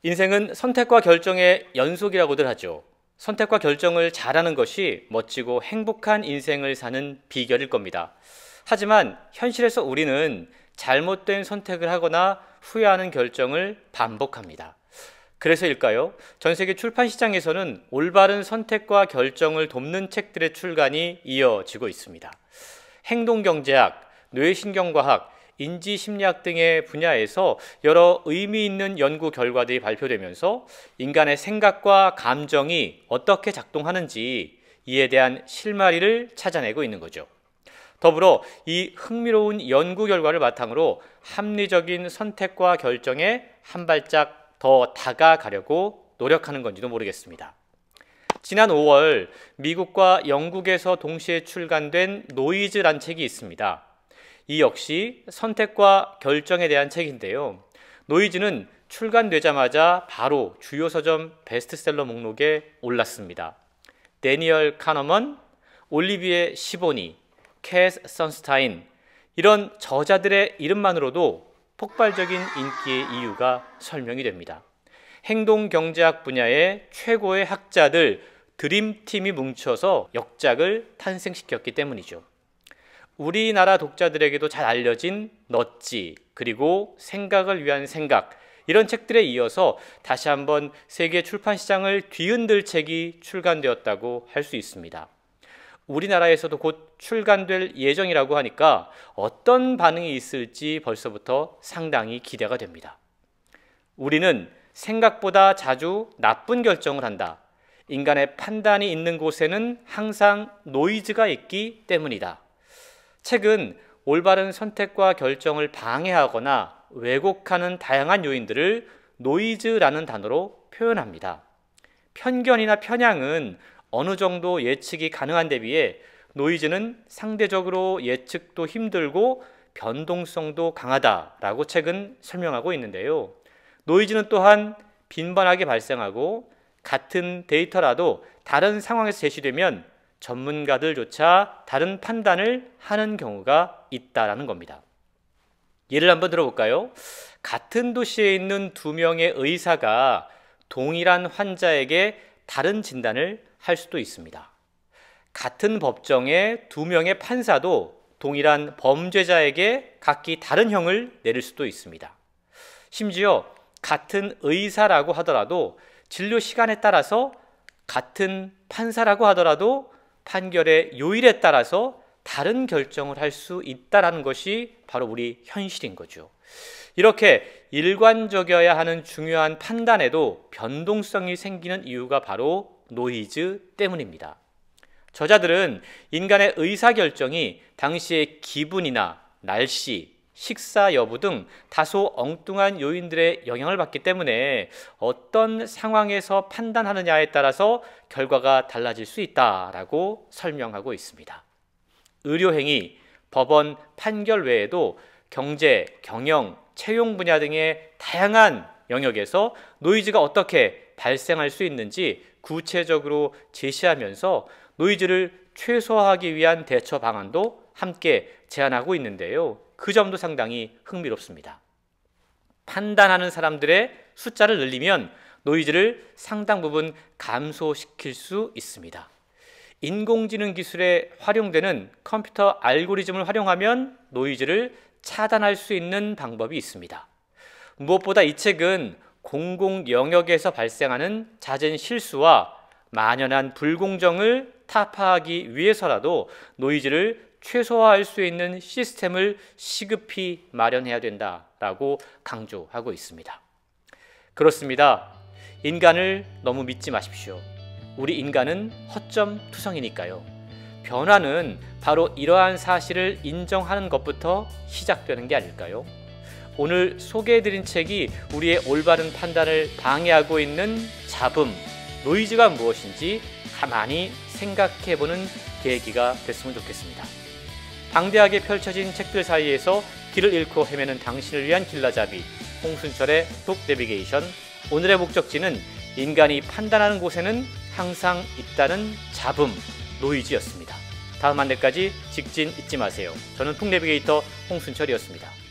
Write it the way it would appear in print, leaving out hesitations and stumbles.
인생은 선택과 결정의 연속이라고들 하죠. 선택과 결정을 잘하는 것이 멋지고 행복한 인생을 사는 비결일 겁니다. 하지만 현실에서 우리는 잘못된 선택을 하거나 후회하는 결정을 반복합니다. 그래서일까요? 전 세계 출판 시장에서는 올바른 선택과 결정을 돕는 책들의 출간이 이어지고 있습니다. 행동경제학, 뇌신경과학, 인지심리학 등의 분야에서 여러 의미 있는 연구 결과들이 발표되면서 인간의 생각과 감정이 어떻게 작동하는지 이에 대한 실마리를 찾아내고 있는 거죠. 더불어 이 흥미로운 연구 결과를 바탕으로 합리적인 선택과 결정에 한 발짝 더 다가가려고 노력하는 건지도 모르겠습니다. 지난 5월 미국과 영국에서 동시에 출간된 노이즈란 책이 있습니다. 이 역시 선택과 결정에 대한 책인데요. 노이즈는 출간되자마자 바로 주요 서점 베스트셀러 목록에 올랐습니다. 데니얼 카너먼, 올리비에 시보니, 캐스 선스타인, 이런 저자들의 이름만으로도 폭발적인 인기의 이유가 설명이 됩니다. 행동경제학 분야의 최고의 학자들 드림팀이 뭉쳐서 역작을 탄생시켰기 때문이죠. 우리나라 독자들에게도 잘 알려진 넛지, 그리고 생각을 위한 생각, 이런 책들에 이어서 다시 한번 세계 출판 시장을 뒤흔들 책이 출간되었다고 할 수 있습니다. 우리나라에서도 곧 출간될 예정이라고 하니까 어떤 반응이 있을지 벌써부터 상당히 기대가 됩니다. 우리는 생각보다 자주 나쁜 결정을 한다. 인간의 판단이 있는 곳에는 항상 노이즈가 있기 때문이다. 책은 올바른 선택과 결정을 방해하거나 왜곡하는 다양한 요인들을 노이즈라는 단어로 표현합니다. 편견이나 편향은 어느 정도 예측이 가능한 데 비해 노이즈는 상대적으로 예측도 힘들고 변동성도 강하다라고 책은 설명하고 있는데요. 노이즈는 또한 빈번하게 발생하고 같은 데이터라도 다른 상황에서 제시되면 전문가들조차 다른 판단을 하는 경우가 있다라는 겁니다. 예를 한번 들어볼까요? 같은 도시에 있는 2명의 의사가 동일한 환자에게 다른 진단을 할 수도 있습니다. 같은 법정의 2명의 판사도 동일한 범죄자에게 각기 다른 형을 내릴 수도 있습니다. 심지어 같은 의사라고 하더라도 진료 시간에 따라서, 같은 판사라고 하더라도 판결의 요일에 따라서 다른 결정을 할 수 있다는 것이 바로 우리 현실인 거죠. 이렇게 일관적이어야 하는 중요한 판단에도 변동성이 생기는 이유가 바로 노이즈 때문입니다. 저자들은 인간의 의사결정이 당시의 기분이나 날씨, 식사 여부 등 다소 엉뚱한 요인들의 영향을 받기 때문에 어떤 상황에서 판단하느냐에 따라서 결과가 달라질 수 있다라고 설명하고 있습니다. 의료행위, 법원 판결 외에도 경제, 경영, 채용 분야 등의 다양한 영역에서 노이즈가 어떻게 발생할 수 있는지 구체적으로 제시하면서 노이즈를 최소화하기 위한 대처 방안도 함께 제안하고 있는데요. 그 점도 상당히 흥미롭습니다. 판단하는 사람들의 숫자를 늘리면 노이즈를 상당 부분 감소시킬 수 있습니다. 인공지능 기술에 활용되는 컴퓨터 알고리즘을 활용하면 노이즈를 차단할 수 있는 방법이 있습니다. 무엇보다 이 책은 공공 영역에서 발생하는 잦은 실수와 만연한 불공정을 타파하기 위해서라도 노이즈를 최소화할 수 있는 시스템을 시급히 마련해야 된다라고 강조하고 있습니다. 그렇습니다. 인간을 너무 믿지 마십시오. 우리 인간은 허점투성이니까요. 변화는 바로 이러한 사실을 인정하는 것부터 시작되는 게 아닐까요? 오늘 소개해드린 책이 우리의 올바른 판단을 방해하고 있는 잡음, 노이즈가 무엇인지 가만히 생각해보는 계기가 됐으면 좋겠습니다. 방대하게 펼쳐진 책들 사이에서 길을 잃고 헤매는 당신을 위한 길라잡이, 홍순철의 북 내비게이션. 오늘의 목적지는 인간이 판단하는 곳에는 항상 있다는 잡음, 노이즈였습니다. 다음 한 해까지 직진 잊지 마세요. 저는 풍내비게이터 홍순철이었습니다.